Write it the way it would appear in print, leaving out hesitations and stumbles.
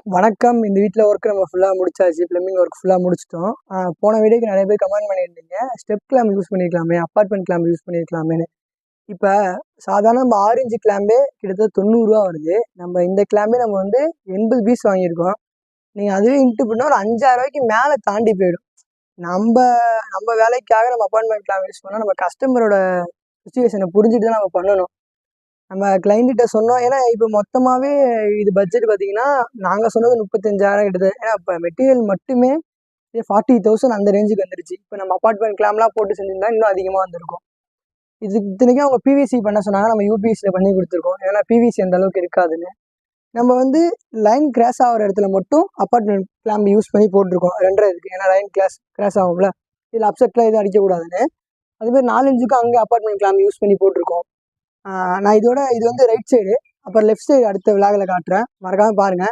வணக்கம். இந்த வீட்ல ஒர்க் நம்ம ஃபுல்லா முடிச்சாச்சு. பிளம்பிங் ஒர்க் ஃபுல்லா முடிச்சுட்டோம். போன வீடியோக்கு நெறைய பேர் கமெண்ட் பண்ணியிருந்தீங்க. ஸ்டெப் கிளாம்ப் யூஸ் பண்ணியிருக்கலாமே, அப்பார்ட்மெண்ட் கிளாம்ப் யூஸ் பண்ணியிருக்கலாமேன்னு. இப்ப சாதாரண நம்ம 6 இன்ச் கிளாம்பே கிட்டத்தட்ட ரூ. 90 வருது. நம்ம இந்த கிளாம்பே நம்ம வந்து 80 பீஸ் வாங்கியிருக்கோம். நீங்க அதுவே இன்ட்டு பண்ணா ஒரு ரூ. 5,000க்கு மேல தாண்டி போயிடும். நம்ப நம்ம வேலைக்காக நம்ம அப்பார்ட்மெண்ட் கிளாம்ப் யூஸ் பண்ணா, நம்ம கஸ்டமரோட சிச்சுவேஷன புரிஞ்சுட்டு தான் நம்ம பண்ணணும். நம்ம கிளையண்ட்ட சொன்னோம். ஏன்னா, இப்போ மொத்தமாவே இது பட்ஜெட் பார்த்தீங்கன்னா, நாங்க சொன்னது 35,000 கிட்டத்தட்ட. ஏன்னா, இப்ப மெட்டீரியல் மட்டுமே 40,000 அந்த ரேஞ்சுக்கு வந்துருச்சு. இப்ப நம்ம அபார்ட்மெண்ட் கிளாம்ப்லாம் போட்டு செஞ்சிருந்தா இன்னும் அதிகமா வந்திருக்கும். இது இத்தனைக்கும் அவங்க பிவிசி பண்ண சொன்னாங்க. நம்ம யூபிஎஸ்ல பண்ணி குடுத்துருக்கோம். ஏன்னா, பிவிசி அந்த அளவுக்கு இருக்காதுன்னு. நம்ம வந்து லைன் கிராஸ் ஆகுற இடத்துல மட்டும் அபார்ட்மெண்ட் கிளாம்ப் யூஸ் பண்ணி போட்டுருக்கோம். 2.5 இருக்கு. ஏன்னா, லைன் கிராஸ் ஆகும்ல. இதுல அப்செட்லாம் எதுவும் அடிக்கக்கூடாதுன்னு. அதுமாரி 4 இன்ச்சுக்கும் அங்கே அபார்ட்மெண்ட் கிளாம்ப் யூஸ் பண்ணி போட்டிருக்கோம். நான் இது வந்து ரைட் சைடு. அப்புறம் லெஃப்ட் சைடு அடுத்த விலாகில் காட்டுறேன். மறக்காம பாருங்க.